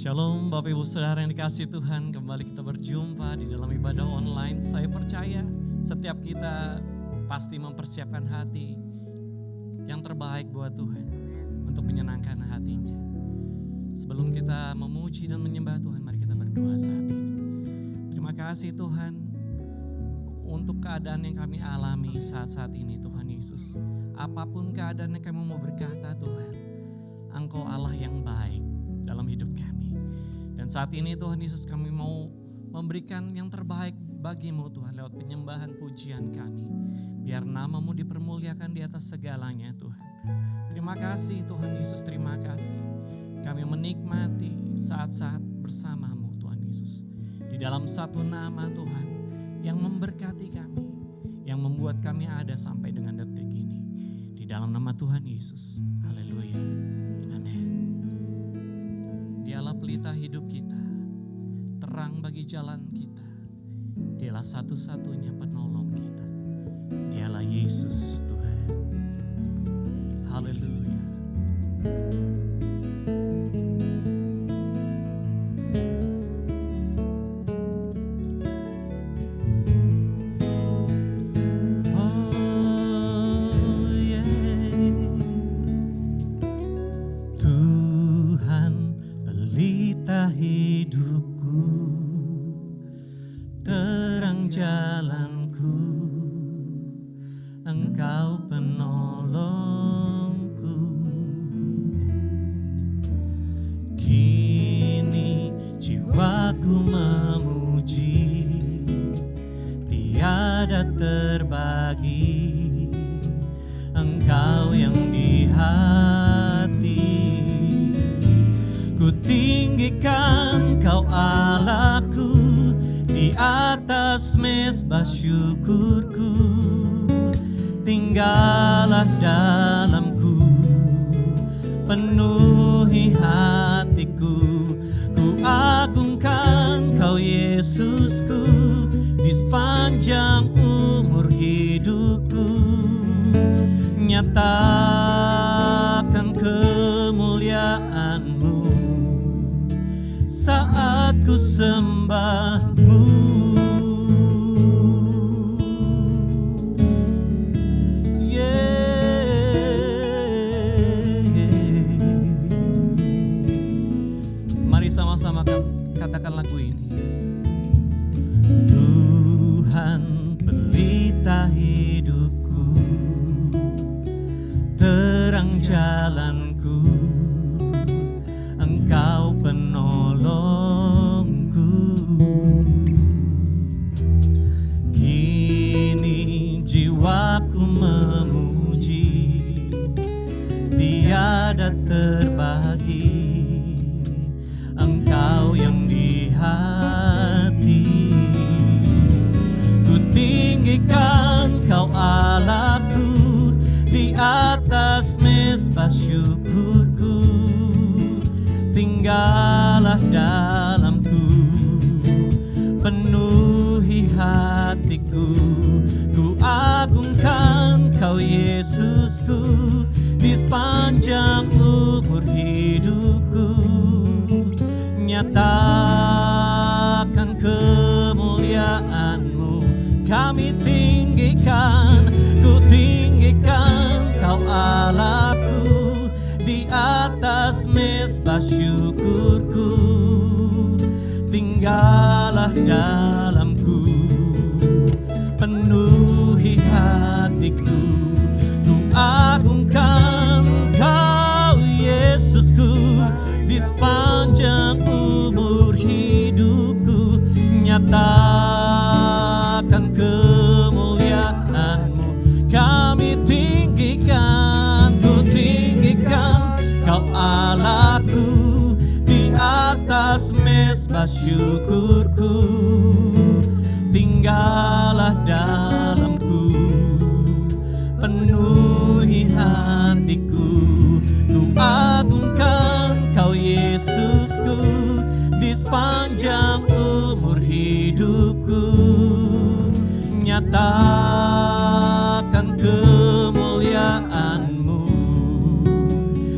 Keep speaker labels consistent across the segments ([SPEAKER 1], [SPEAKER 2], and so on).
[SPEAKER 1] Shalom Bapak Ibu Saudara yang dikasihi Tuhan, kembali kita berjumpa di dalam ibadah online. Saya percaya setiap kita pasti mempersiapkan hati yang terbaik buat Tuhan untuk menyenangkan hatinya. Sebelum kita memuji dan menyembah Tuhan, mari kita berdoa saat ini. Terima kasih Tuhan untuk keadaan yang kami alami saat-saat ini Tuhan Yesus. Apapun keadaan yang kami mau berkata Tuhan, Engkau Allah yang baik dalam hidup kami. Dan saat ini Tuhan Yesus, kami mau memberikan yang terbaik bagimu Tuhan lewat penyembahan pujian kami. Biar namamu dipermuliakan di atas segalanya Tuhan. Terima kasih Tuhan Yesus, terima kasih. Kami menikmati saat-saat bersamamu Tuhan Yesus. Di dalam satu nama Tuhan yang memberkati kami, yang membuat kami ada sampai dengan detik ini. Di dalam nama Tuhan Yesus, haleluya, amin. Dialah pelita hidup kita, terang bagi jalan kita. Dialah satu-satunya penolong kita. Dialah Yesus Tuhan. Haleluya. Syukurku, tinggallah dalamku, penuhi hatiku. Ku agungkan Kau Yesusku, di sepanjang umur hidupku. Nyatakan kemuliaan-Mu saat ku sembah-Mu. Sama-sama katakan lagu ini. Tuhan pelita hidupku, terang jalanku, Engkau penolongku. Kini jiwaku memuji, tiada terbagi, Engkau yang di hati. Ku tinggikan Kau Allahku, di atas mezbah syukurku. Tinggallah dalamku, penuhi hatiku. Ku agungkan Kau Yesusku, di sepanjang umur hidupku. Nyatakan kemuliaan-Mu, kami tinggikan, ku tinggikan Kau Allahku, di atas mezbah syukurku. Tinggallah dalamku, penuhi hatiku. Ku agungkan Kau Yesusku, di sepanjang umur hidupku. Nyatakan kemuliaan-Mu, kami tinggikan, ku tinggikan Kau Allahku, di atas mezbah syukurku. Tinggallah dalamku, penuhi hatiku. Ku agungkan Kau Yesusku, di sepanjang umur hidupku. Nyatakan kemuliaan-Mu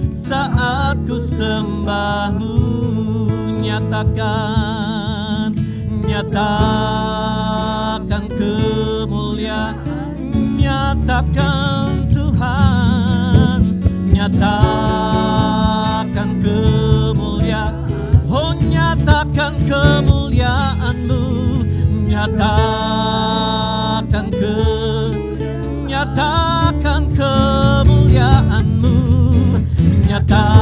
[SPEAKER 1] saat ku sembah-Mu. nyatakan, nyatakan kemuliaan, nyatakan Tuhan, nyatakan kemuliaan, oh nyatakan kemuliaan-Mu, nyatakan kemuliaan-Mu, nyatakan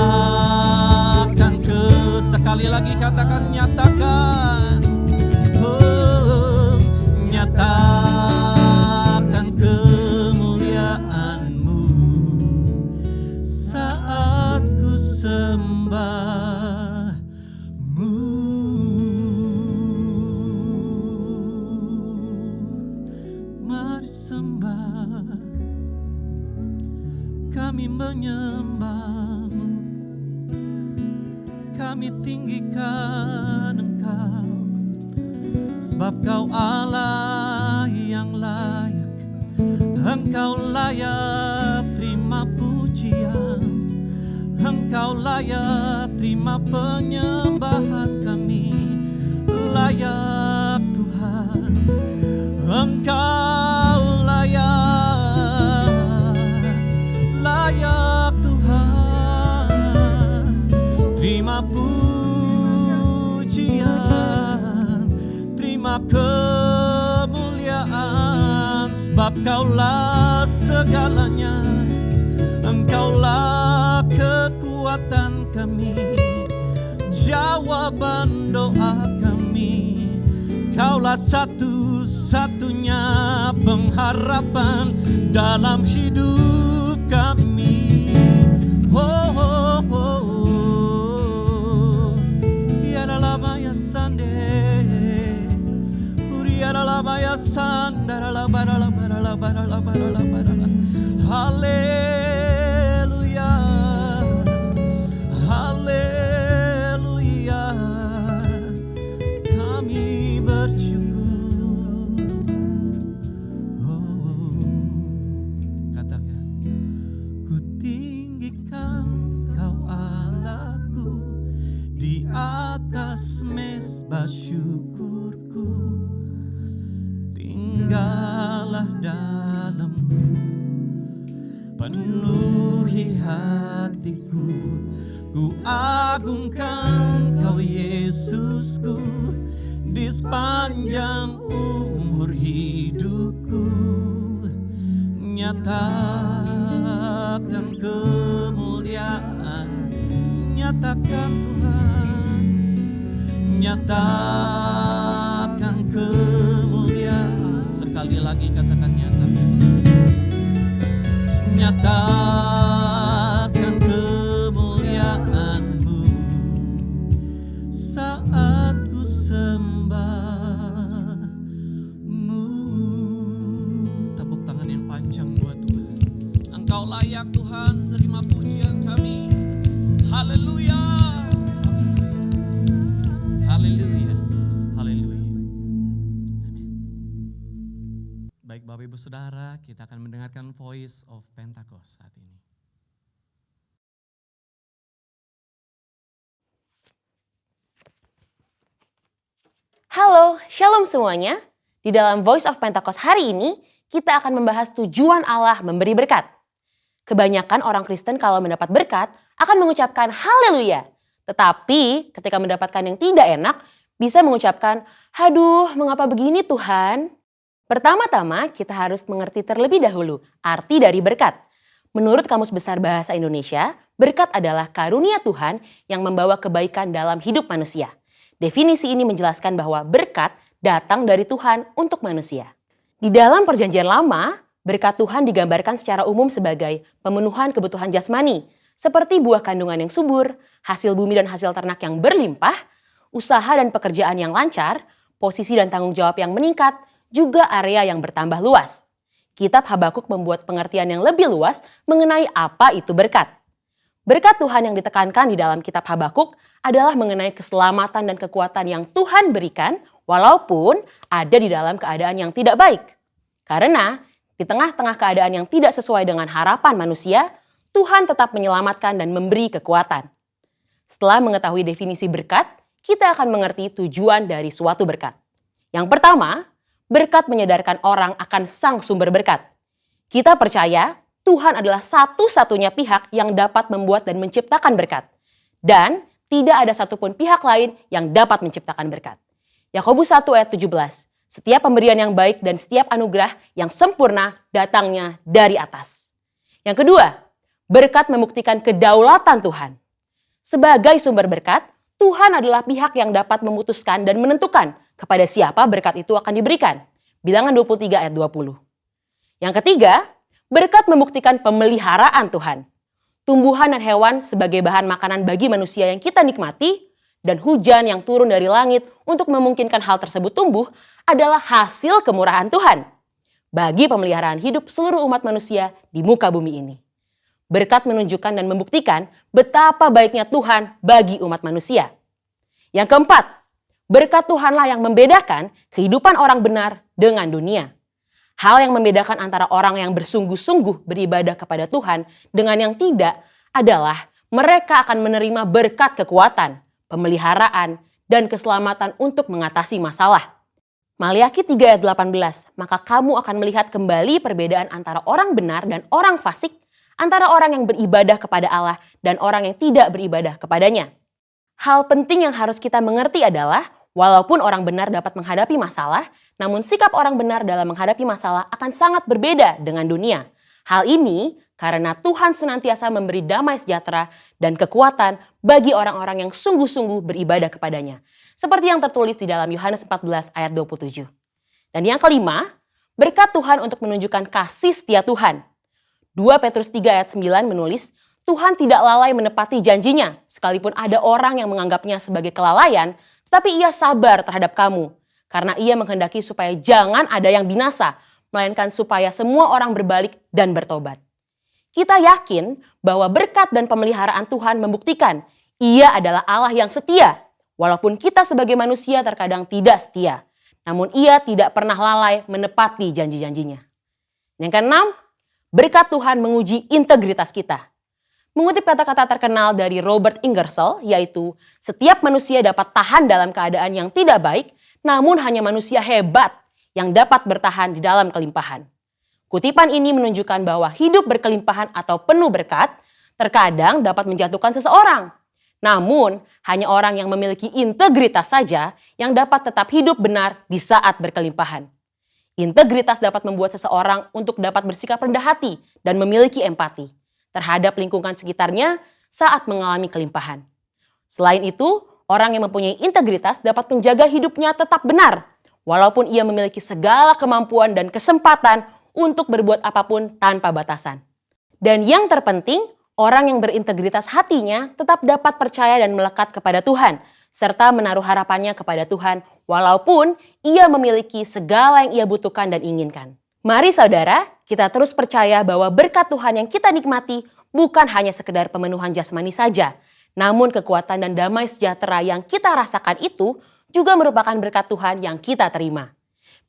[SPEAKER 1] sekali lagi katakan nyatakan, oh nyatakan kemuliaan-Mu saat ku sembah-Mu. Mari sembah, kami menyembah-Mu, kami tinggikan Engkau, sebab Kau Allah yang layak, Engkau layak terima pujian, Engkau layak terima penyembahan kami, layak Tuhan, Engkau layak Tuhan, terima pujian, terima kemuliaan, sebab Kaulah segalanya, Engkaulah kekuatan kami, jawaban doa kami, Kaulah satu-satunya pengharapan dalam hidup kami. Oh, oh, oh, oh. Ya dalam ya sande, ya dalam ya sandara la barala barala barala barala barala. Haleluya, haleluya. Kami bersyukur. Katakan, ku tinggikan Kau Allahku di atas mezbah syukurku, tinggallah dalamku, penuhi hatiku, ku agungkan Kau Yesusku di sepanjang umur hidupku. Nyatakan kemuliaan, nyatakan Tuhan, nyatakan kemuliaan. Sekali lagi katakan nyatakan, nyatakan kemuliaan-Mu saat ku sembah-Mu. Tepuk tangan yang panjang buat Tuhan. Engkau layak Tuhan, terima pujian kami. Haleluya, haleluya, haleluya. Amin. Baik Bapak Ibu Saudara, kita akan mendengarkan Voice of Pentecost saat ini.
[SPEAKER 2] Halo, shalom semuanya. Di dalam Voice of Pentecost hari ini, kita akan membahas tujuan Allah memberi berkat. Kebanyakan orang Kristen kalau mendapat berkat akan mengucapkan haleluya. Tetapi ketika mendapatkan yang tidak enak, bisa mengucapkan, "Aduh, mengapa begini Tuhan?" Pertama-tama kita harus mengerti terlebih dahulu arti dari berkat. Menurut Kamus Besar Bahasa Indonesia, berkat adalah karunia Tuhan yang membawa kebaikan dalam hidup manusia. Definisi ini menjelaskan bahwa berkat datang dari Tuhan untuk manusia. Di dalam Perjanjian Lama, berkat Tuhan digambarkan secara umum sebagai pemenuhan kebutuhan jasmani, seperti buah kandungan yang subur, hasil bumi dan hasil ternak yang berlimpah, usaha dan pekerjaan yang lancar, posisi dan tanggung jawab yang meningkat, juga area yang bertambah luas. Kitab Habakuk membuat pengertian yang lebih luas mengenai apa itu berkat. Berkat Tuhan yang ditekankan di dalam kitab Habakuk adalah mengenai keselamatan dan kekuatan yang Tuhan berikan walaupun ada di dalam keadaan yang tidak baik. Karena di tengah-tengah keadaan yang tidak sesuai dengan harapan manusia, Tuhan tetap menyelamatkan dan memberi kekuatan. Setelah mengetahui definisi berkat, kita akan mengerti tujuan dari suatu berkat. Yang pertama, berkat menyadarkan orang akan sang sumber berkat. Kita percaya Tuhan adalah satu-satunya pihak yang dapat membuat dan menciptakan berkat. Dan tidak ada satupun pihak lain yang dapat menciptakan berkat. Yakobus 1 ayat 17. Setiap pemberian yang baik dan setiap anugerah yang sempurna datangnya dari atas. Yang kedua, berkat membuktikan kedaulatan Tuhan. Sebagai sumber berkat, Tuhan adalah pihak yang dapat memutuskan dan menentukan kepada siapa berkat itu akan diberikan. Bilangan 23 ayat 20. Yang ketiga, berkat membuktikan pemeliharaan Tuhan. Tumbuhan dan hewan sebagai bahan makanan bagi manusia yang kita nikmati, dan hujan yang turun dari langit untuk memungkinkan hal tersebut tumbuh adalah hasil kemurahan Tuhan bagi pemeliharaan hidup seluruh umat manusia di muka bumi ini. Berkat menunjukkan dan membuktikan betapa baiknya Tuhan bagi umat manusia. Yang keempat, berkat Tuhanlah yang membedakan kehidupan orang benar dengan dunia. Hal yang membedakan antara orang yang bersungguh-sungguh beribadah kepada Tuhan dengan yang tidak adalah mereka akan menerima berkat kekuatan, pemeliharaan, dan keselamatan untuk mengatasi masalah. Maliaki 3 ayat 18, maka kamu akan melihat kembali perbedaan antara orang benar dan orang fasik, antara orang yang beribadah kepada Allah dan orang yang tidak beribadah kepadanya. Hal penting yang harus kita mengerti adalah, walaupun orang benar dapat menghadapi masalah, namun sikap orang benar dalam menghadapi masalah akan sangat berbeda dengan dunia. Hal ini karena Tuhan senantiasa memberi damai sejahtera dan kekuatan bagi orang-orang yang sungguh-sungguh beribadah kepadanya. Seperti yang tertulis di dalam Yohanes 14 ayat 27. Dan yang kelima, berkat Tuhan untuk menunjukkan kasih setia Tuhan. 2 Petrus 3 ayat 9 menulis, Tuhan tidak lalai menepati janjinya, sekalipun ada orang yang menganggapnya sebagai kelalaian, tapi ia sabar terhadap kamu, karena ia menghendaki supaya jangan ada yang binasa, melainkan supaya semua orang berbalik dan bertobat. Kita yakin bahwa berkat dan pemeliharaan Tuhan membuktikan ia adalah Allah yang setia, walaupun kita sebagai manusia terkadang tidak setia, namun ia tidak pernah lalai menepati janji-janjinya. Yang keenam, berkat Tuhan menguji integritas kita. Mengutip kata-kata terkenal dari Robert Ingersoll, yaitu setiap manusia dapat tahan dalam keadaan yang tidak baik, namun hanya manusia hebat yang dapat bertahan di dalam kelimpahan. Kutipan ini menunjukkan bahwa hidup berkelimpahan atau penuh berkat terkadang dapat menjatuhkan seseorang. Namun, hanya orang yang memiliki integritas saja yang dapat tetap hidup benar di saat berkelimpahan. Integritas dapat membuat seseorang untuk dapat bersikap rendah hati dan memiliki empati terhadap lingkungan sekitarnya saat mengalami kelimpahan. Selain itu, orang yang mempunyai integritas dapat menjaga hidupnya tetap benar, walaupun ia memiliki segala kemampuan dan kesempatan untuk berbuat apapun tanpa batasan. Dan yang terpenting, orang yang berintegritas hatinya tetap dapat percaya dan melekat kepada Tuhan, serta menaruh harapannya kepada Tuhan, walaupun ia memiliki segala yang ia butuhkan dan inginkan. Mari saudara, kita terus percaya bahwa berkat Tuhan yang kita nikmati bukan hanya sekedar pemenuhan jasmani saja, namun kekuatan dan damai sejahtera yang kita rasakan itu juga merupakan berkat Tuhan yang kita terima.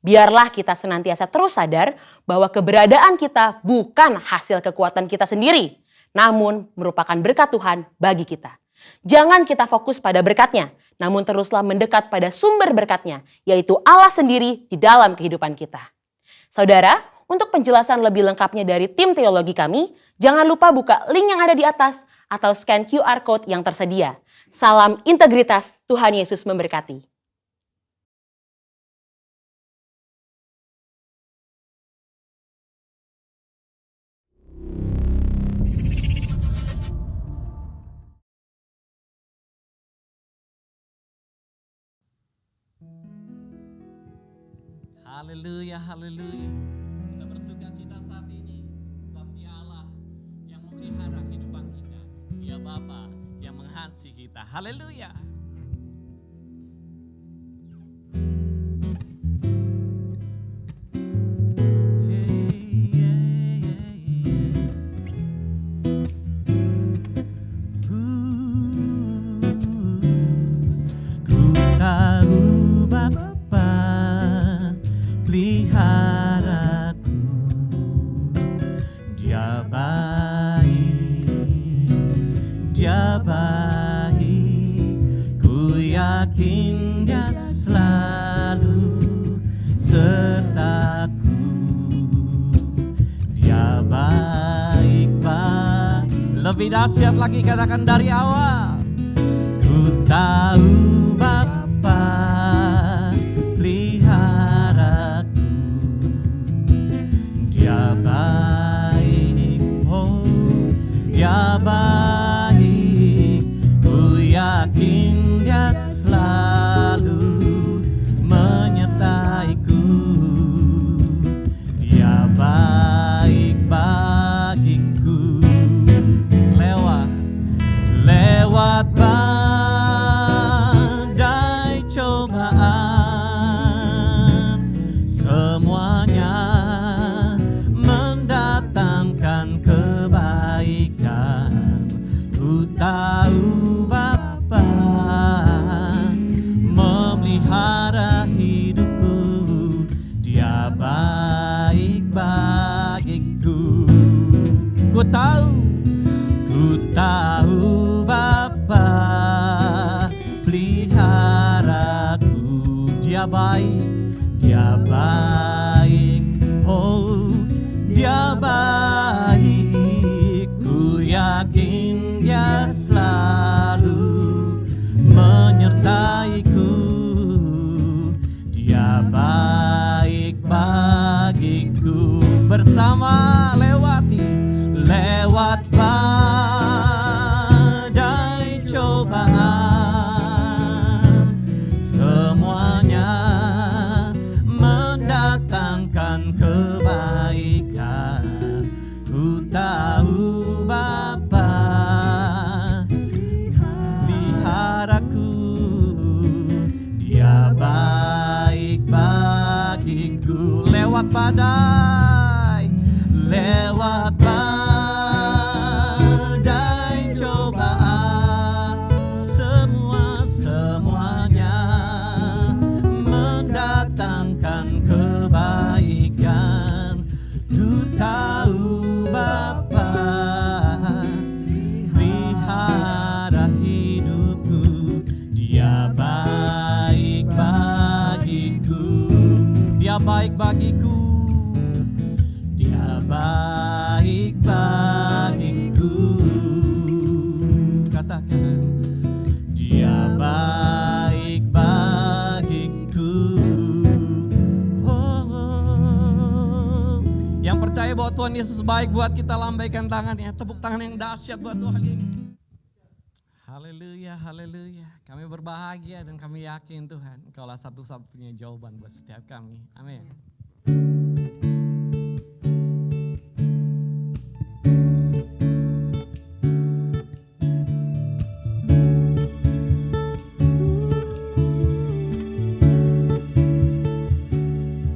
[SPEAKER 2] Biarlah kita senantiasa terus sadar bahwa keberadaan kita bukan hasil kekuatan kita sendiri, namun merupakan berkat Tuhan bagi kita. Jangan kita fokus pada berkatnya, namun teruslah mendekat pada sumber berkatnya, yaitu Allah sendiri di dalam kehidupan kita. Saudara, untuk penjelasan lebih lengkapnya dari tim teologi kami, jangan lupa buka link yang ada di atas atau scan QR Code yang tersedia. Salam integritas, Tuhan Yesus memberkati.
[SPEAKER 1] Haleluya, haleluya. Kita bersuka cita saat ini sebab Dia Allah yang memelihara kehidupan kita. Dia Bapa yang mengasihi kita. Haleluya.
[SPEAKER 3] Ku tahu Bapa peliharaku, Dia baik,
[SPEAKER 1] Lebih dahsyat lagi, katakan dari awal.
[SPEAKER 3] Ku tahu Bapa peliharaku, Dia baik, oh Dia baik. Ku yakin Dia selalu menyertaiku. Dia baik bagiku. Lewat badai cobaan, semuanya mendatangkan kebaikan. Ku tahu Bapa memelihara hidupku, Dia baik bagiku. Ku tahu Bapa peliharaku, Dia baik, oh Dia baik. Ku yakin Dia selalu menyertaiku. Dia baik bagiku. Bersama lewat badai cobaan, semuanya mendatangkan kebaikan. Ku tahu Bapa peliharaku, Dia baik bagiku. Lewat badai cobaan, semuanya mendatangkan kebaikan. Ku tahu Bapa pelihara hidupku, Dia baik bagiku. Dia baik bagiku. Dia baik bagiku. Katakan, Dia baik bagiku. Yang percaya bahwa Tuhan Yesus baik buat kita, lambaikan tangannya. Tepuk tangan yang dahsyat buat Tuhan Yesus. Haleluya, haleluya. Kami berbahagia dan kami yakin Tuhan, Engkaulah satu-satunya jawaban buat setiap kami. Amin.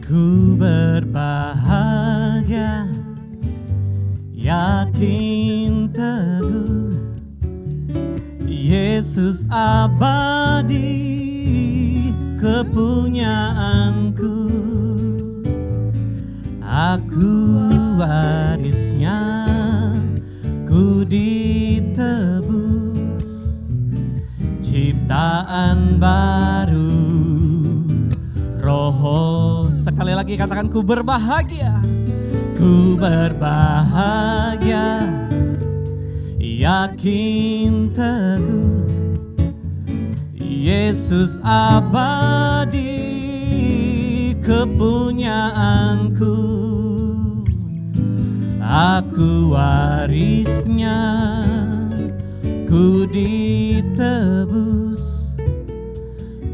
[SPEAKER 3] Ku berbahagia, yakin teguh, Yesus abadi kepunyaanku. Aku warisnya, ku ditebus, ciptaan baru, Roh. Sekali lagi katakan, ku berbahagia. Ku berbahagia, yakin teguh, Yesus abadi kepunyaanku. Aku warisnya, ku ditebus,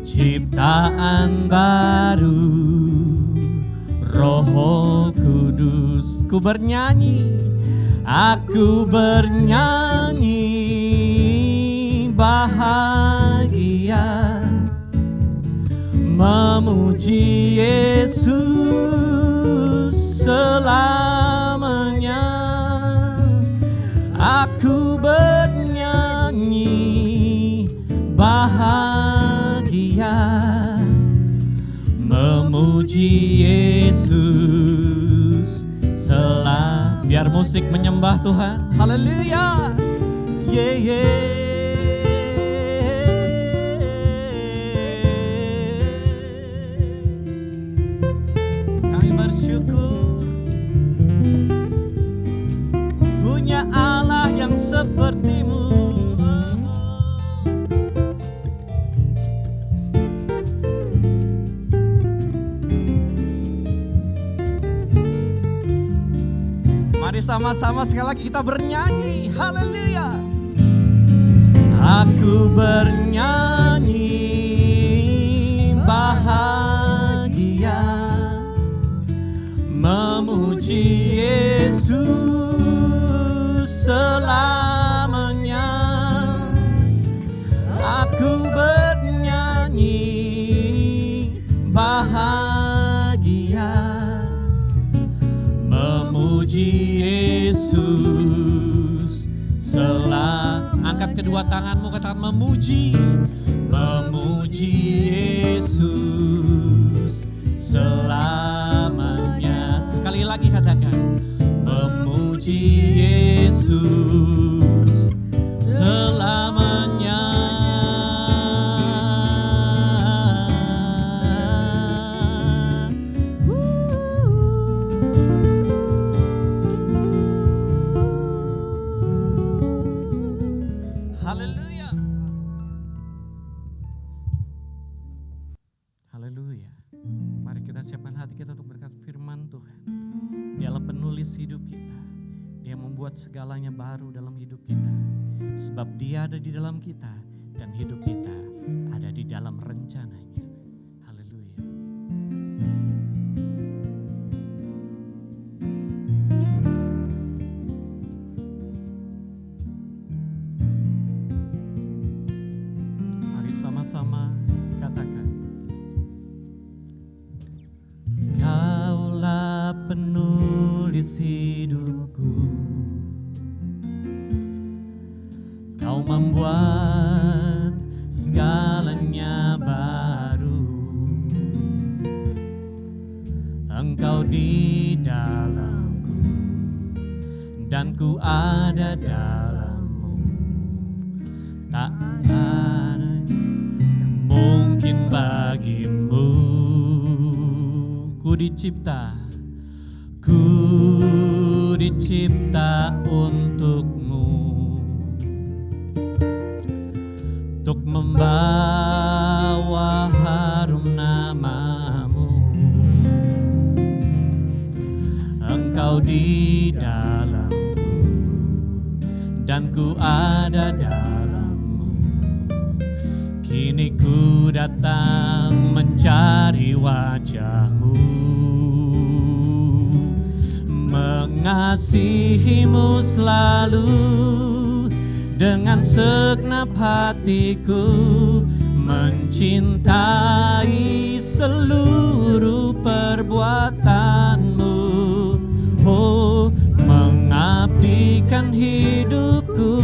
[SPEAKER 3] ciptaan baru, Roh Kudus. Ku bernyanyi, aku bernyanyi bahagia, memuji Yesus selamanya. Aku bernyanyi bahagia, memuji Yesus selamanya. Biar musik menyembah Tuhan. Haleluya. Yeah, yeah. Kami bersyukur punya Allah yang sepertimu. Mari sama-sama sekali lagi kita bernyanyi. Haleluya. Aku bernyanyi bahagia, memuji Yesus selamanya. Aku bernyanyi bahagia, memuji Yesus Angkat kedua tanganmu, katakan memuji, memuji Yesus selamanya. Sekali lagi katakan memuji Yesus selamanya. Haleluya. Haleluya. Mari kita siapkan hati kita untuk berkat firman Tuhan. Dialah penulis hidup kita. Dia membuat segalanya baru dalam hidup kita. Sebab Dia ada di dalam kita dan hidup kita ada di dalam rencananya. Haleluya. Mari sama-sama katakan. Kaulah penulis hidupku, Kau membuat segalanya baru. Engkau di dalamku dan ku ada dalammu. Tak ada yang mungkin bagimu. Ku dicipta untukmu, untuk membawa harum namamu. Engkau di dalamku dan ku ada dalammu. Kini ku datang mencari wajahmu, mengasihimu selalu dengan segenap hatiku, mencintai seluruh perbuatanmu. Oh, mengabdikan hidupku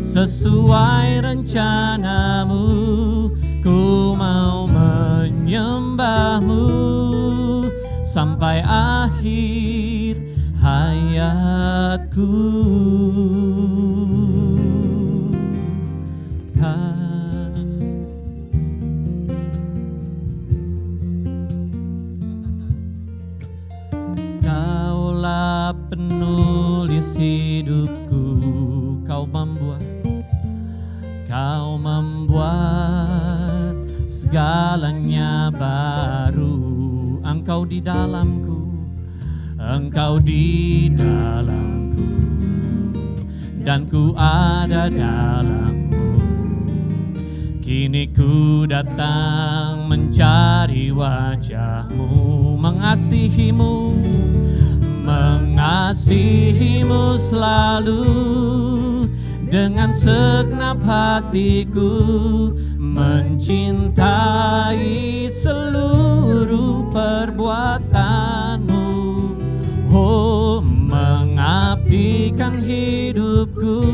[SPEAKER 3] sesuai rencanamu. Ku mau menyembahmu sampai akhir hayatku. Kaulah penulis hidupku, Kau membuat segalanya baru. Engkau di dalamku, Engkau di dalamku, dan ku ada dalammu. Kini ku datang mencari wajahmu, mengasihimu selalu dengan segenap hatiku, mencintai seluruh perbuatanmu. Oh, mengabdikan hidupku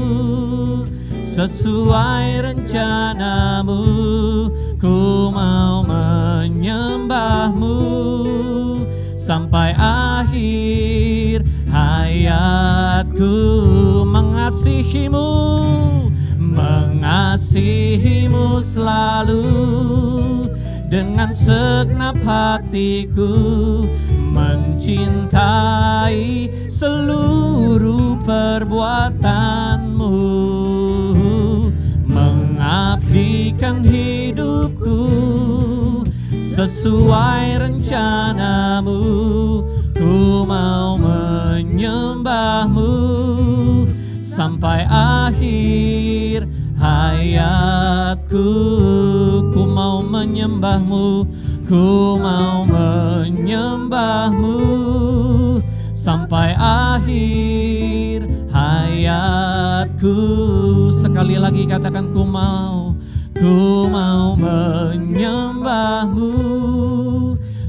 [SPEAKER 3] sesuai rencanamu. Ku mau menyembahmu sampai akhir hayatku. Mengasihimu selalu dengan segenap hatiku, mencintai seluruh perbuatanmu, mengabdikan hidupku sesuai rencanamu. Ku mau menyembahmu sampai akhir hayatku. Ku mau menyembahmu, ku mau menyembahmu sampai akhir hayatku. Sekali lagi katakan, ku mau menyembahmu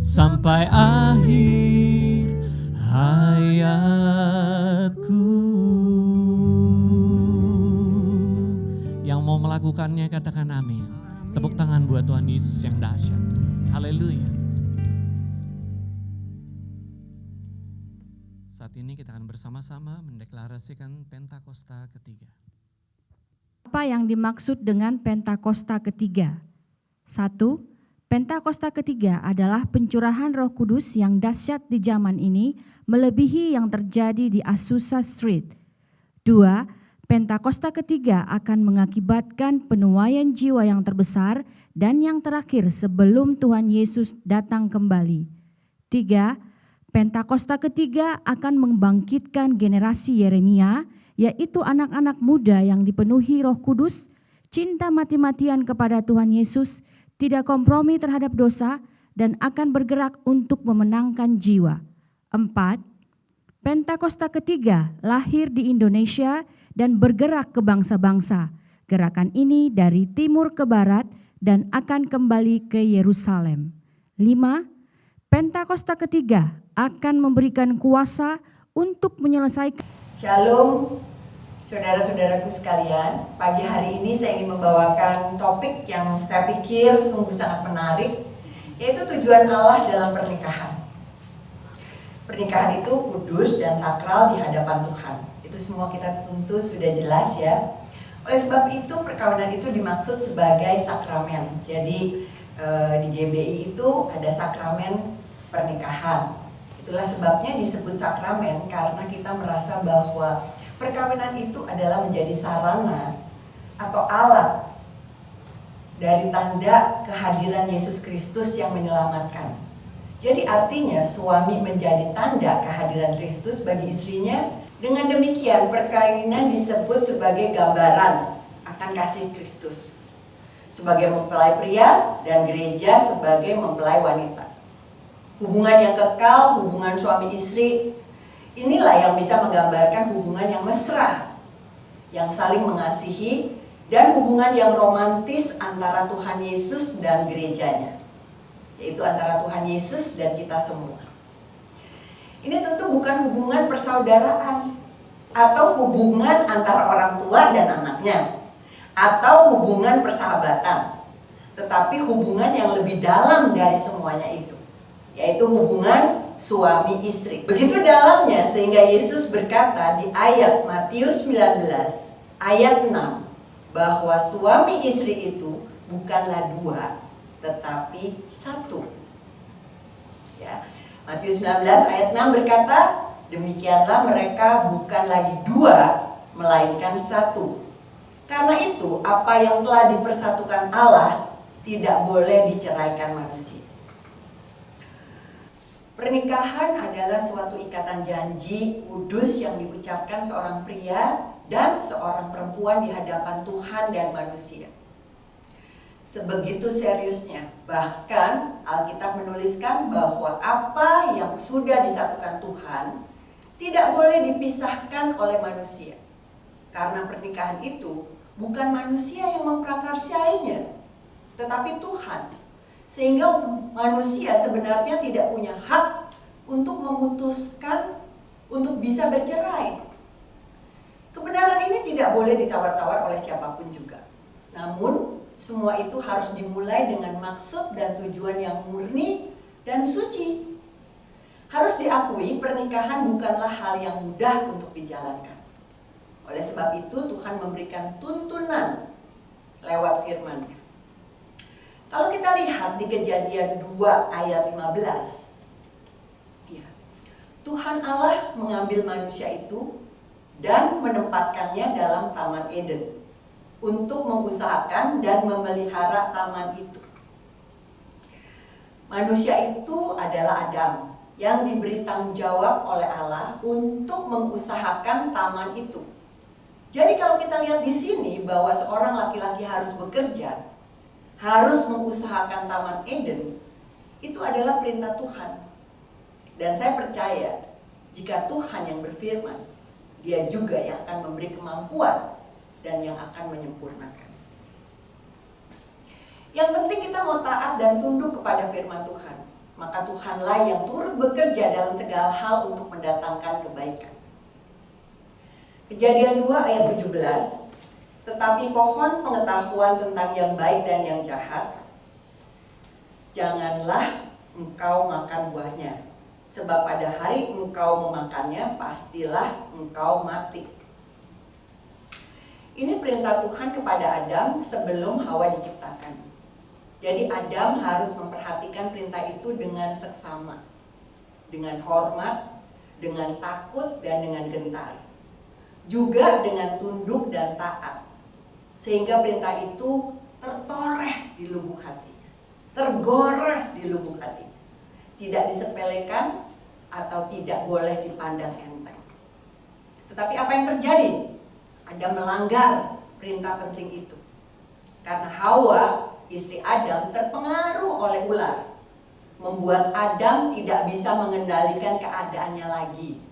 [SPEAKER 3] sampai akhir hayatku. Yang mau melakukannya katakan amin. Tepuk tangan buat Tuhan Yesus yang dahsyat. Haleluya. Saat ini kita akan bersama-sama mendeklarasikan Pentakosta ketiga.
[SPEAKER 4] Apa yang dimaksud dengan Pentakosta ketiga? 1. Pentakosta ketiga adalah pencurahan Roh Kudus yang dahsyat di zaman ini, melebihi yang terjadi di Azusa Street. 2. Pentakosta ketiga akan mengakibatkan penuaian jiwa yang terbesar dan yang terakhir sebelum Tuhan Yesus datang kembali. 3. Pentakosta ketiga akan membangkitkan generasi Yeremia, yaitu anak-anak muda yang dipenuhi Roh Kudus, cinta mati-matian kepada Tuhan Yesus, tidak kompromi terhadap dosa, dan akan bergerak untuk memenangkan jiwa. 4. Pentakosta ketiga lahir di Indonesia dan bergerak ke bangsa-bangsa. Gerakan ini dari timur ke barat dan akan kembali ke Yerusalem. 5. Pentakosta ketiga akan memberikan kuasa untuk menyelesaikan.
[SPEAKER 5] Shalom, saudara-saudaraku sekalian. Pagi hari ini saya ingin membawakan topik yang saya pikir sungguh sangat menarik, yaitu tujuan Allah dalam pernikahan. Pernikahan itu kudus dan sakral di hadapan Tuhan. Itu semua kita tentu sudah jelas ya. Oleh sebab itu perkawinan itu dimaksud sebagai sakramen. Jadi di GBI itu ada sakramen pernikahan. Itulah sebabnya disebut sakramen, karena kita merasa bahwa perkawinan itu adalah menjadi sarana atau alat dari tanda kehadiran Yesus Kristus yang menyelamatkan. Jadi artinya suami menjadi tanda kehadiran Kristus bagi istrinya. Dengan demikian perkawinan disebut sebagai gambaran akan kasih Kristus sebagai mempelai pria dan gereja sebagai mempelai wanita. Hubungan yang kekal, hubungan suami istri, inilah yang bisa menggambarkan hubungan yang mesra, yang saling mengasihi, dan hubungan yang romantis antara Tuhan Yesus dan gerejanya, yaitu antara Tuhan Yesus dan kita semua. Ini tentu bukan hubungan persaudaraan atau hubungan antara orang tua dan anaknya atau hubungan persahabatan, tetapi hubungan yang lebih dalam dari semuanya itu, yaitu hubungan suami istri. Begitu dalamnya sehingga Yesus berkata di ayat Matius 19 ayat 6 bahwa suami istri itu bukanlah dua tetapi satu. Ya. Matius 19 ayat 6 berkata, demikianlah mereka bukan lagi dua, melainkan satu. Karena itu, apa yang telah dipersatukan Allah tidak boleh diceraikan manusia. Pernikahan adalah suatu ikatan janji kudus yang diucapkan seorang pria dan seorang perempuan di hadapan Tuhan dan manusia. Sebegitu seriusnya, bahkan Alkitab menuliskan bahwa apa yang sudah disatukan Tuhan tidak boleh dipisahkan oleh manusia. Karena pernikahan itu bukan manusia yang memprakarsainya, tetapi Tuhan. Sehingga manusia sebenarnya tidak punya hak untuk memutuskan untuk bisa bercerai. Kebenaran ini tidak boleh ditawar-tawar oleh siapapun juga. Namun semua itu harus dimulai dengan maksud dan tujuan yang murni dan suci. Harus diakui pernikahan bukanlah hal yang mudah untuk dijalankan. Oleh sebab itu Tuhan memberikan tuntunan lewat firman-Nya. Kalau kita lihat di Kejadian 2 ayat 15. Ya. Tuhan Allah mengambil manusia itu dan menempatkannya dalam Taman Eden untuk mengusahakan dan memelihara taman itu. Manusia itu adalah Adam yang diberi tanggung jawab oleh Allah untuk mengusahakan taman itu. Jadi kalau kita lihat di sini bahwa seorang laki-laki harus bekerja, harus mengusahakan Taman Eden, itu adalah perintah Tuhan. Dan saya percaya jika Tuhan yang berfirman, Dia juga yang akan memberi kemampuan dan yang akan menyempurnakan. Yang penting kita mau taat dan tunduk kepada firman Tuhan. Maka Tuhanlah yang turut bekerja dalam segala hal untuk mendatangkan kebaikan. Kejadian 2 ayat 17. Tetapi pohon pengetahuan tentang yang baik dan yang jahat, janganlah engkau makan buahnya. Sebab pada hari engkau memakannya, pastilah engkau mati. Ini perintah Tuhan kepada Adam sebelum Hawa diciptakan. Jadi Adam harus memperhatikan perintah itu dengan seksama, dengan hormat, dengan takut, dan dengan gentar. Juga dengan tunduk dan taat. Sehingga perintah itu tertoreh di lubuk hatinya, tergores di lubuk hatinya. Tidak disepelekan atau tidak boleh dipandang enteng. Tetapi apa yang terjadi? Adam melanggar perintah penting itu. Karena Hawa, istri Adam, terpengaruh oleh ular, membuat Adam tidak bisa mengendalikan keadaannya lagi.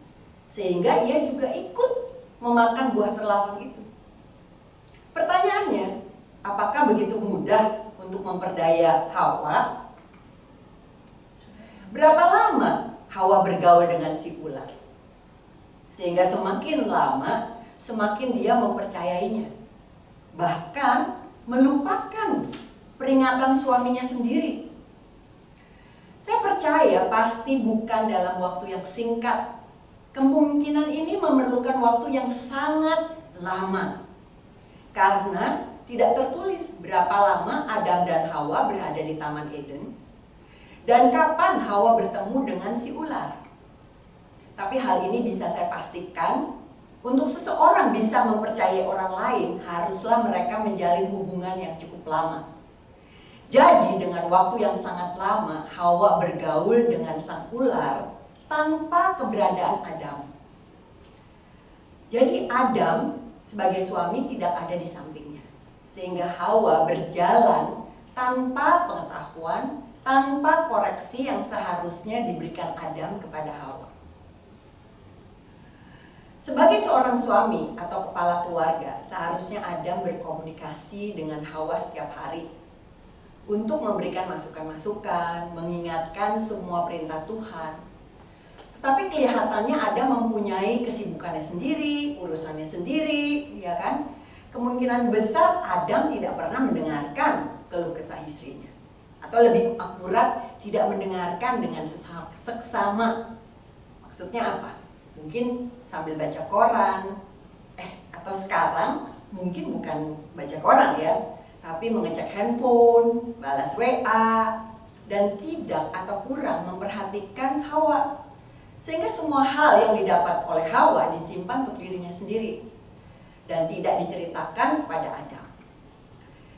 [SPEAKER 5] Sehingga ia juga ikut memakan buah terlarang itu. Pertanyaannya, apakah begitu mudah untuk memperdaya Hawa? Berapa lama Hawa bergaul dengan si ular? Sehingga semakin lama, semakin dia mempercayainya. Bahkan melupakan peringatan suaminya sendiri. Saya percaya pasti bukan dalam waktu yang singkat. Kemungkinan ini memerlukan waktu yang sangat lama. Karena tidak tertulis berapa lama Adam dan Hawa berada di Taman Eden dan kapan Hawa bertemu dengan si ular. Tapi hal ini bisa saya pastikan, untuk seseorang bisa mempercayai orang lain, haruslah mereka menjalin hubungan yang cukup lama. Jadi dengan waktu yang sangat lama, Hawa bergaul dengan sang ular tanpa keberadaan Adam. Jadi Adam sebagai suami tidak ada di sampingnya. Sehingga Hawa berjalan tanpa pengetahuan, tanpa koreksi yang seharusnya diberikan Adam kepada Hawa. Sebagai seorang suami atau kepala keluarga, seharusnya Adam berkomunikasi dengan Hawa setiap hari untuk memberikan masukan-masukan, mengingatkan semua perintah Tuhan. Tetapi kelihatannya Adam mempunyai kesibukannya sendiri, urusannya sendiri, ya kan? Kemungkinan besar Adam tidak pernah mendengarkan keluh kesah istrinya. Atau lebih akurat, tidak mendengarkan dengan seksama. Maksudnya apa? Mungkin sambil baca koran, atau sekarang mungkin bukan baca koran ya, tapi mengecek handphone, balas WA, dan tidak atau kurang memperhatikan Hawa. Sehingga semua hal yang didapat oleh Hawa disimpan untuk dirinya sendiri dan tidak diceritakan kepada Adam.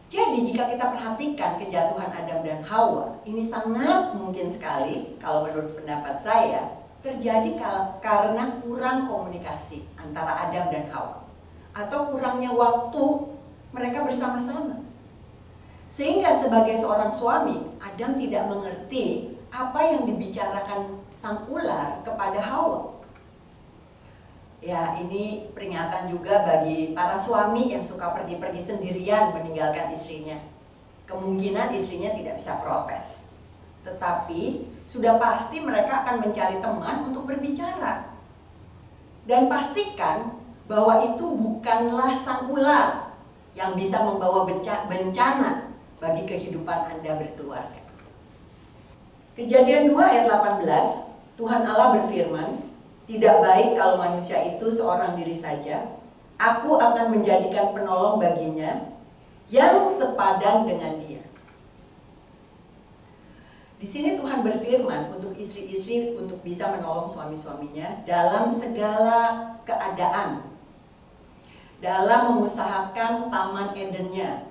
[SPEAKER 5] Jadi jika kita perhatikan kejatuhan Adam dan Hawa, ini sangat mungkin sekali, kalau menurut pendapat saya, terjadi karena kurang komunikasi antara Adam dan Hawa, atau kurangnya waktu mereka bersama-sama. Sehingga sebagai seorang suami, Adam tidak mengerti apa yang dibicarakan sang ular kepada Hawa. Ya, ini peringatan juga bagi para suami yang suka pergi-pergi sendirian meninggalkan istrinya. Kemungkinan istrinya tidak bisa protes. Tetapi sudah pasti mereka akan mencari teman untuk berbicara. Dan pastikan bahwa itu bukanlah sang ular yang bisa membawa bencana bagi kehidupan Anda berkeluarga. Kejadian 2 ayat 18, Tuhan Allah berfirman, "Tidak baik kalau manusia itu seorang diri saja. Aku akan menjadikan penolong baginya yang sepadan dengan dia." Di sini Tuhan berfirman untuk istri-istri untuk bisa menolong suami-suaminya dalam segala keadaan. Dalam mengusahakan taman Edennya,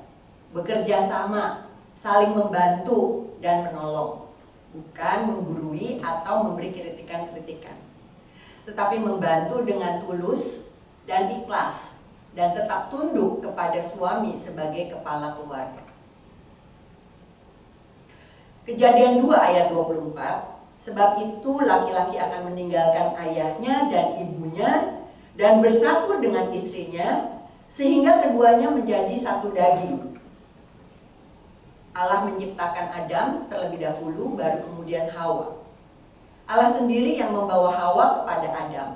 [SPEAKER 5] bekerja sama, saling membantu dan menolong. Bukan menggurui atau memberi kritikan-kritikan. Tetapi membantu dengan tulus dan ikhlas dan tetap tunduk kepada suami sebagai kepala keluarga. Kejadian 2 ayat 24, sebab itu laki-laki akan meninggalkan ayahnya dan ibunya dan bersatu dengan istrinya sehingga keduanya menjadi satu daging. Allah menciptakan Adam terlebih dahulu baru kemudian Hawa. Allah sendiri yang membawa Hawa kepada Adam.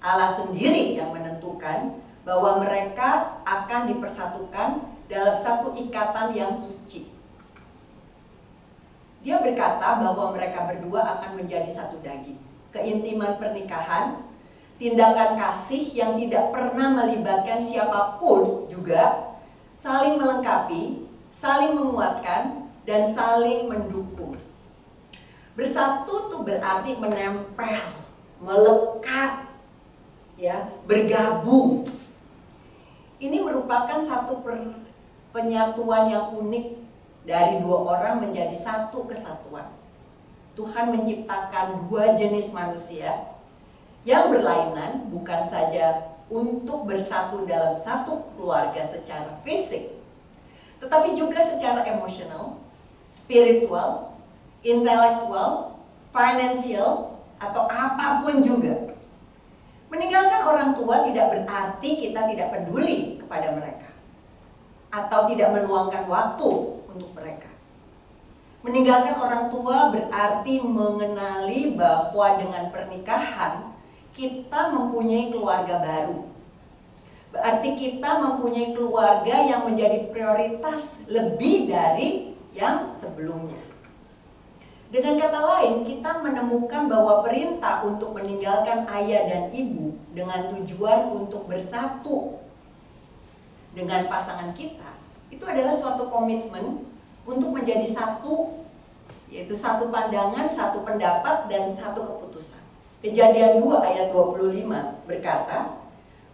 [SPEAKER 5] Allah sendiri yang menentukan bahwa mereka akan dipersatukan dalam satu ikatan yang suci. Dia berkata bahwa mereka berdua akan menjadi satu daging. Keintiman pernikahan, tindakan kasih yang tidak pernah melibatkan siapapun juga, saling melengkapi, saling menguatkan, dan saling mendukung. Bersatu itu berarti menempel, melekat, ya, bergabung. Ini merupakan satu penyatuan yang unik dari dua orang menjadi satu kesatuan. Tuhan menciptakan dua jenis manusia yang berlainan bukan saja untuk bersatu dalam satu keluarga secara fisik, tetapi juga secara emosional, spiritual, intelektual, financial, atau apapun juga. Meninggalkan orang tua tidak berarti kita tidak peduli kepada mereka atau tidak meluangkan waktu untuk mereka. Meninggalkan orang tua berarti mengenali bahwa dengan pernikahan kita mempunyai keluarga baru. Berarti kita mempunyai keluarga yang menjadi prioritas lebih dari yang sebelumnya. Dengan kata lain, kita menemukan bahwa perintah untuk meninggalkan ayah dan ibu dengan tujuan untuk bersatu dengan pasangan kita, itu adalah suatu komitmen untuk menjadi satu, yaitu satu pandangan, satu pendapat, dan satu keputusan. Kejadian 2 ayat 25 berkata,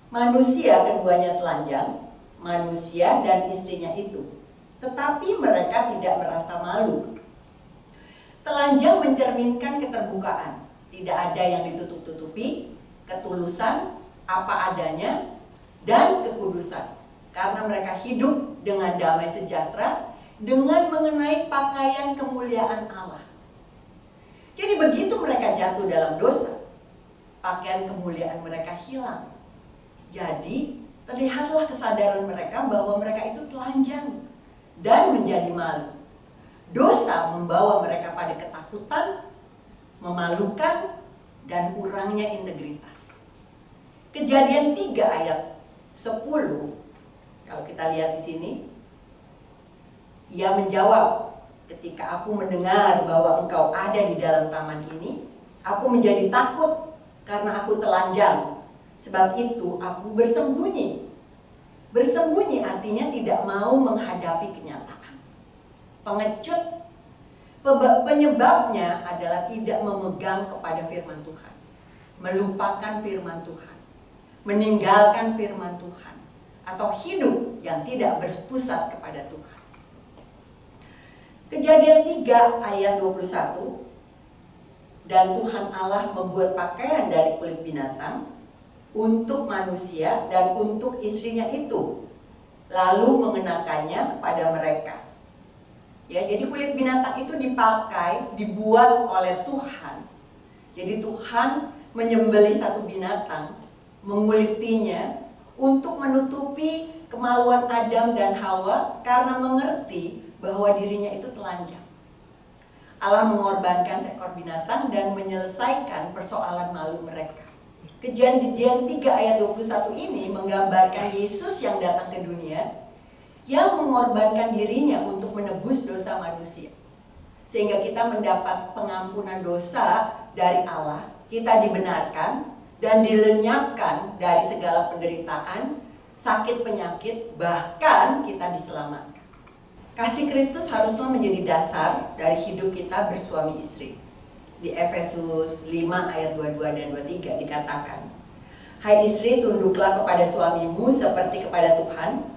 [SPEAKER 5] manusia keduanya telanjang, manusia dan istrinya itu, tetapi mereka tidak merasa malu. Telanjang mencerminkan keterbukaan, tidak ada yang ditutup-tutupi, ketulusan, apa adanya, dan kekudusan. Karena mereka hidup dengan damai sejahtera, dengan mengenai pakaian kemuliaan Allah. Jadi begitu mereka jatuh dalam dosa, pakaian kemuliaan mereka hilang. Jadi terlihatlah kesadaran mereka bahwa mereka itu telanjang dan menjadi malu. Dosa membawa mereka pada ketakutan, memalukan, dan kurangnya integritas. Kejadian 3 ayat 10, kalau kita lihat di sini, ia menjawab, ketika aku mendengar bahwa engkau ada di dalam taman ini, aku menjadi takut karena aku telanjang. Sebab itu aku bersembunyi. Bersembunyi artinya tidak mau menghadapi kenyataan. Pengecut, penyebabnya adalah tidak memegang kepada firman Tuhan, melupakan firman Tuhan, meninggalkan firman Tuhan, atau hidup yang tidak berpusat kepada Tuhan. Kejadian 3 ayat 21, dan Tuhan Allah membuat pakaian dari kulit binatang untuk manusia dan untuk istrinya itu, lalu mengenakannya kepada mereka. Ya, jadi kulit binatang itu dipakai, dibuat oleh Tuhan. Jadi Tuhan menyembelih satu binatang, mengulitinya untuk menutupi kemaluan Adam dan Hawa karena mengerti bahwa dirinya itu telanjang. Allah mengorbankan seekor binatang dan menyelesaikan persoalan malu mereka. Kejadian 3 ayat 21 ini menggambarkan Yesus yang datang ke dunia, yang mengorbankan dirinya untuk menebus dosa manusia. Sehingga kita mendapat pengampunan dosa dari Allah, kita dibenarkan dan dilenyapkan dari segala penderitaan, sakit penyakit, bahkan kita diselamatkan. Kasih Kristus haruslah menjadi dasar dari hidup kita bersuami istri. Di Efesus 5 ayat 22 dan 23 dikatakan, "Hai istri, tunduklah kepada suamimu seperti kepada Tuhan,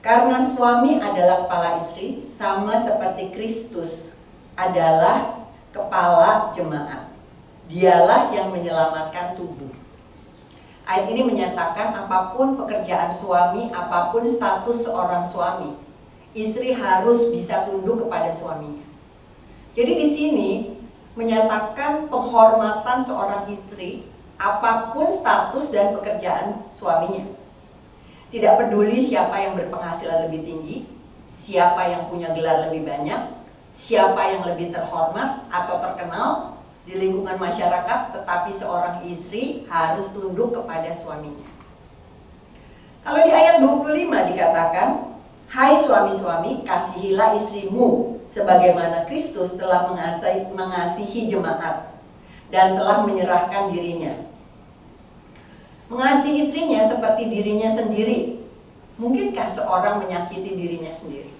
[SPEAKER 5] karena suami adalah kepala istri, sama seperti Kristus adalah kepala jemaat. Dialah yang menyelamatkan tubuh." Ayat ini menyatakan apapun pekerjaan suami, apapun status seorang suami, istri harus bisa tunduk kepada suaminya. Jadi di sini menyatakan penghormatan seorang istri apapun status dan pekerjaan suaminya. Tidak peduli siapa yang berpenghasilan lebih tinggi, siapa yang punya gelar lebih banyak, siapa yang lebih terhormat atau terkenal di lingkungan masyarakat, tetapi seorang istri harus tunduk kepada suaminya. Kalau di ayat 25 dikatakan, "Hai suami-suami, kasihilah istrimu sebagaimana Kristus telah mengasihi jemaat dan telah menyerahkan dirinya." Mengasihi istrinya seperti dirinya sendiri. Mungkinkah seorang menyakiti dirinya sendiri?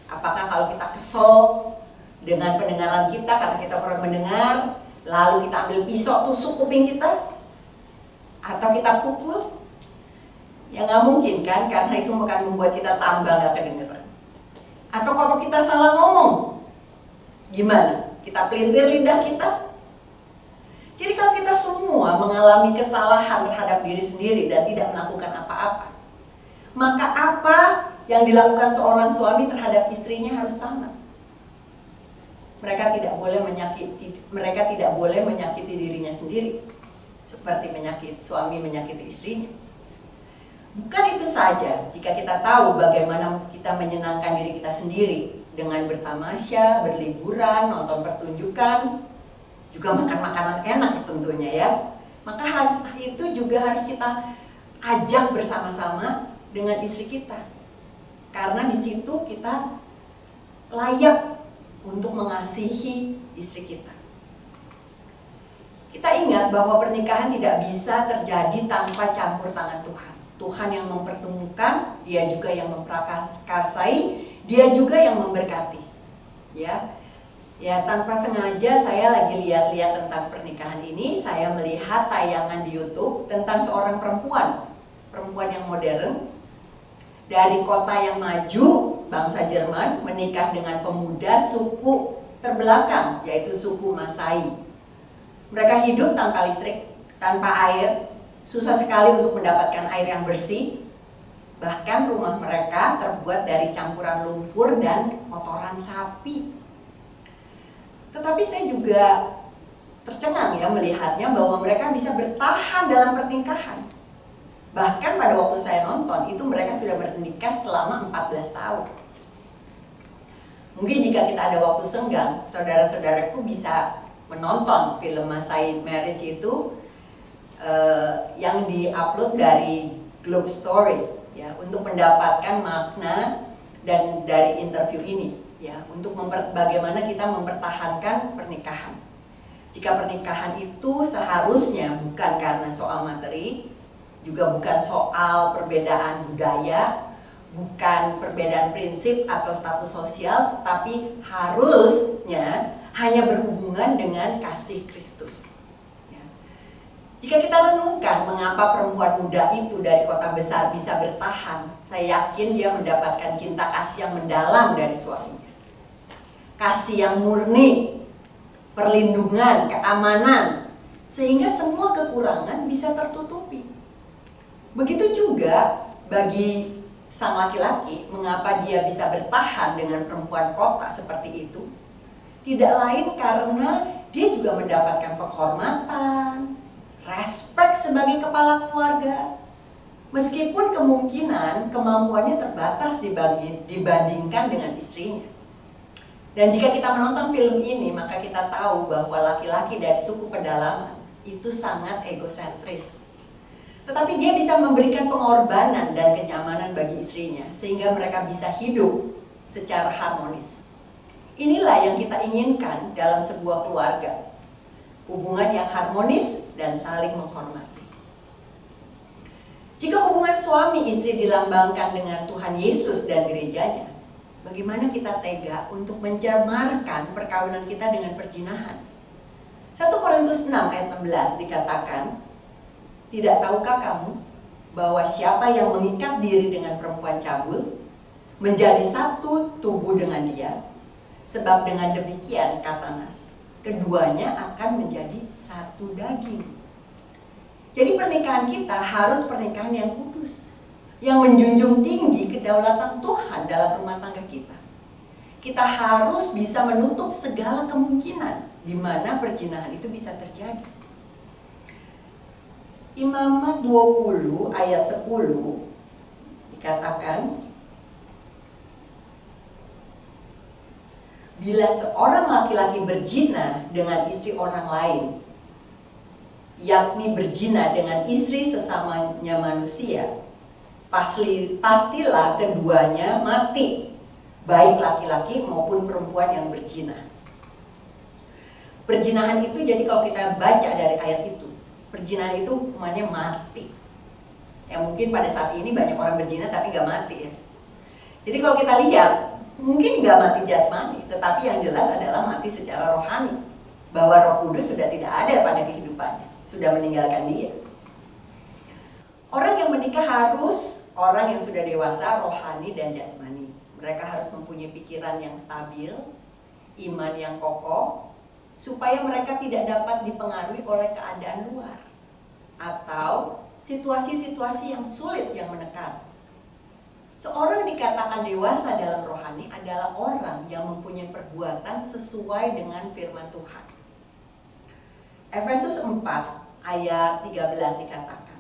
[SPEAKER 5] Apakah kalau kita kesel dengan pendengaran kita karena kita kurang mendengar, lalu kita ambil pisau tusuk kuping kita? Atau kita pukul? Ya nggak mungkin kan, karena itu akan membuat kita tambah nggak kedengeran. Atau kalau kita salah ngomong, gimana? Kita pelintir lidah kita? Jadi kalau kita semua mengalami kesalahan terhadap diri sendiri dan tidak melakukan apa-apa, maka apa yang dilakukan seorang suami terhadap istrinya harus sama. Mereka tidak boleh menyakiti dirinya sendiri, seperti suami menyakiti istrinya. Bukan itu saja, jika kita tahu bagaimana kita menyenangkan diri kita sendiri dengan bertamasya, berliburan, nonton pertunjukan, juga makan makanan enak tentunya ya, maka hal itu juga harus kita ajak bersama-sama dengan istri kita. Karena di situ kita layak untuk mengasihi istri kita. Kita ingat bahwa pernikahan tidak bisa terjadi tanpa campur tangan Tuhan. Tuhan yang mempertemukan, Dia juga yang memprakarsai, Dia juga yang memberkati. Ya, tanpa sengaja saya lagi lihat-lihat tentang pernikahan ini, saya melihat tayangan di YouTube tentang seorang perempuan yang modern dari kota yang maju, bangsa Jerman, menikah dengan pemuda suku terbelakang, yaitu suku Masai. Mereka hidup tanpa listrik, tanpa air, susah sekali untuk mendapatkan air yang bersih. Bahkan rumah mereka terbuat dari campuran lumpur dan kotoran sapi. Tetapi saya juga tercengang ya melihatnya bahwa mereka bisa bertahan dalam pernikahan. Bahkan pada waktu saya nonton itu mereka sudah menikah selama 14 tahun. Mungkin jika kita ada waktu senggang, saudara-saudaraku bisa menonton film Masai Marriage itu yang diupload dari Globe Story ya, untuk mendapatkan makna dan dari interview ini ya, untuk bagaimana kita mempertahankan pernikahan. Jika pernikahan itu seharusnya bukan karena soal materi, juga bukan soal perbedaan budaya, bukan perbedaan prinsip atau status sosial, tetapi harusnya hanya berhubungan dengan kasih Kristus. Jika kita renungkan mengapa perempuan muda itu dari kota besar bisa bertahan, saya yakin dia mendapatkan cinta kasih yang mendalam dari suaminya. Kasih yang murni, perlindungan, keamanan, sehingga semua kekurangan bisa tertutupi. Begitu juga bagi sang laki-laki, mengapa dia bisa bertahan dengan perempuan kota seperti itu? Tidak lain karena dia juga mendapatkan penghormatan, respek sebagai kepala keluarga, meskipun kemungkinan kemampuannya terbatas dibandingkan dengan istrinya. Dan jika kita menonton film ini, maka kita tahu bahwa laki-laki dari suku pedalaman itu sangat egosentris. Tetapi dia bisa memberikan pengorbanan dan kenyamanan bagi istrinya, sehingga mereka bisa hidup secara harmonis. Inilah yang kita inginkan dalam sebuah keluarga. Hubungan yang harmonis dan saling menghormati. Jika hubungan suami istri dilambangkan dengan Tuhan Yesus dan gerejanya, Bagaimana kita tega untuk mencemarkan perkawinan kita dengan perzinahan? 1 Korintus 6 ayat 16 dikatakan, tidak tahukah kamu bahwa siapa yang mengikat diri dengan perempuan cabul menjadi satu tubuh dengan dia? Sebab dengan demikian, kata Nas, keduanya akan menjadi satu daging. Jadi pernikahan kita harus pernikahan yang kudus, yang menjunjung tinggi kedaulatan Tuhan dalam rumah tangga kita. Kita harus bisa menutup segala kemungkinan di mana perzinahan itu bisa terjadi. Imamat 20 ayat 10 dikatakan, bila seorang laki-laki berzina dengan istri orang lain, yakni berzina dengan istri sesamanya manusia, pastilah keduanya mati, baik laki-laki maupun perempuan yang berzina. Perzinahan itu, jadi kalau kita baca dari ayat itu, perzinahan itu hukumannya mati. Ya mungkin pada saat ini banyak orang berzina tapi nggak mati ya. Jadi kalau kita lihat, mungkin nggak mati jasmani, tetapi yang jelas adalah mati secara rohani. Bahwa Roh Kudus sudah tidak ada pada kehidupannya, sudah meninggalkan dia. Orang yang menikah harus orang yang sudah dewasa, rohani dan jasmani. Mereka harus mempunyai pikiran yang stabil, iman yang kokoh, supaya mereka tidak dapat dipengaruhi oleh keadaan luar atau situasi-situasi yang sulit yang menekan. Seorang dikatakan dewasa dalam rohani adalah orang yang mempunyai perbuatan sesuai dengan firman Tuhan. Efesus 4 ayat 13 dikatakan,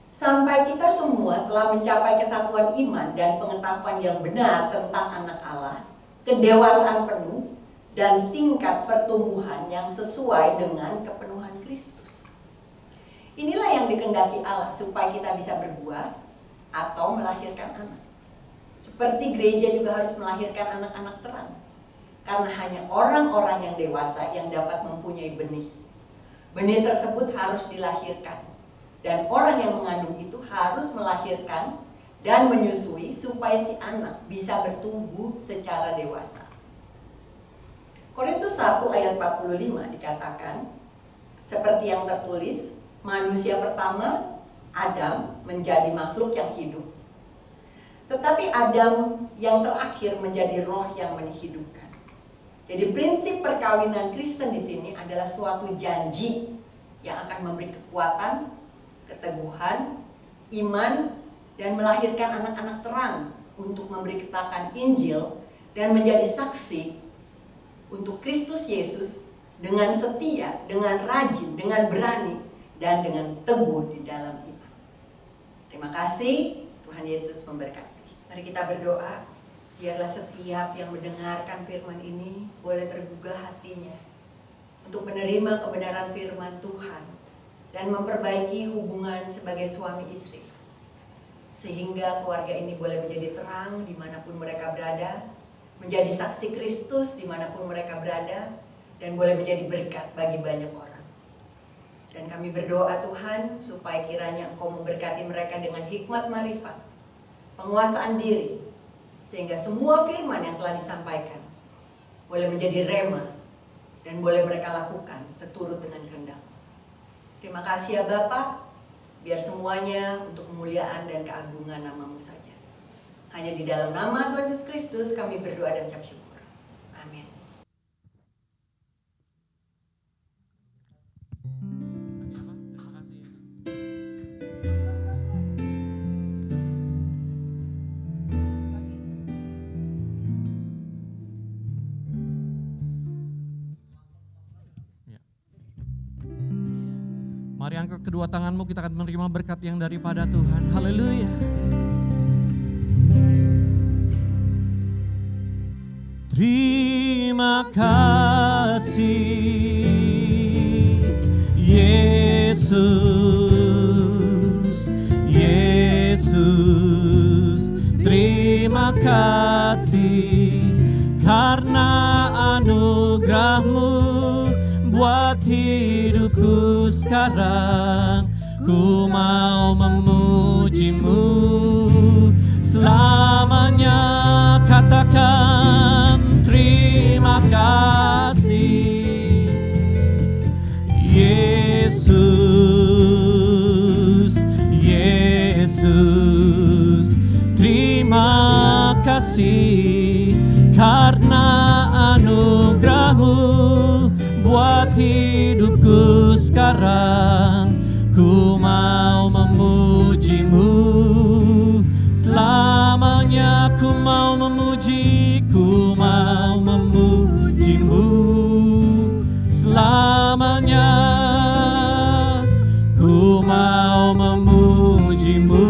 [SPEAKER 5] sampai kita semua telah mencapai kesatuan iman dan pengetahuan yang benar tentang anak Allah, kedewasaan penuh, dan tingkat pertumbuhan yang sesuai dengan kepenuhan Kristus. Inilah yang dikehendaki Allah supaya kita bisa berbuah atau melahirkan anak. Seperti gereja juga harus melahirkan anak-anak terang. Karena hanya orang-orang yang dewasa yang dapat mempunyai benih. Benih tersebut harus dilahirkan. Dan orang yang mengandung itu harus melahirkan dan menyusui supaya si anak bisa bertumbuh secara dewasa. Korintus 1 ayat 45 dikatakan, seperti yang tertulis, manusia pertama, Adam, menjadi makhluk yang hidup. Tetapi Adam yang terakhir menjadi roh yang menghidupkan. Jadi prinsip perkawinan Kristen di sini adalah suatu janji yang akan memberi kekuatan, keteguhan, iman, dan melahirkan anak-anak terang untuk memberitakan Injil dan menjadi saksi untuk Kristus Yesus dengan setia, dengan rajin, dengan berani, dan dengan teguh di dalam iman. Terima kasih, Tuhan Yesus memberkati. Mari kita berdoa, biarlah setiap yang mendengarkan firman ini boleh tergugah hatinya untuk menerima kebenaran firman Tuhan dan memperbaiki hubungan sebagai suami istri. Sehingga keluarga ini boleh menjadi terang dimanapun mereka berada, menjadi saksi Kristus dimanapun mereka berada, dan boleh menjadi berkat bagi banyak orang. Dan kami berdoa Tuhan, supaya kiranya Engkau memberkati mereka dengan hikmat marifat, penguasaan diri, sehingga semua firman yang telah disampaikan boleh menjadi rema, dan boleh mereka lakukan seturut dengan kehendak. Terima kasih ya Bapa, biar semuanya untuk kemuliaan dan keagungan nama-Mu saja. Hanya di dalam nama Tuhan Yesus Kristus kami berdoa dan ucap syukur. Amin.
[SPEAKER 1] Terima kasih Yesus. Ya. Mari angkat kedua tanganmu, kita akan menerima berkat yang daripada Tuhan. Haleluya. Terima kasih Yesus, Yesus. Terima kasih karena anugerah-Mu buat hidupku sekarang. Ku mau memuji-Mu selamanya.
[SPEAKER 3] Yesus, Yesus, terima kasih karena anugerah-Mu buat hidupku sekarang. Ku mau memuji-Mu selamanya, ku mau memuji, ku mau memuji-Mu selamanya, ku mau memuji-Mu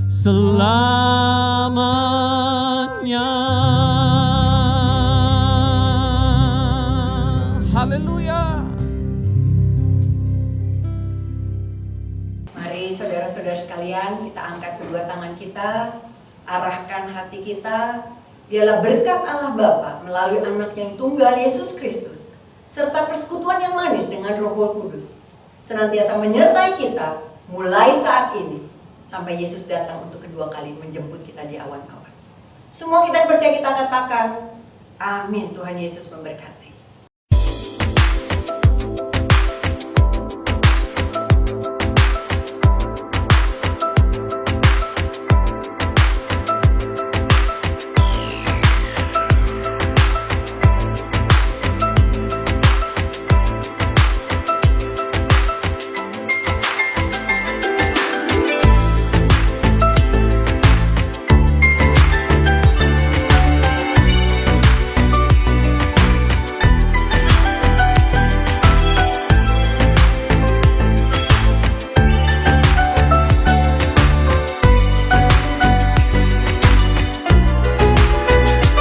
[SPEAKER 3] selamanya. Haleluya.
[SPEAKER 5] Mari saudara-saudara sekalian, kita angkat kedua tangan kita, arahkan hati kita. Biarlah berkat Allah Bapa melalui anak yang tunggal Yesus Kristus, serta persekutuan yang manis dengan Roh Kudus, senantiasa menyertai kita mulai saat ini, sampai Yesus datang untuk kedua kali menjemput kita di awan-awan. Semua kita yang percaya kita katakan, amin. Tuhan Yesus memberkati.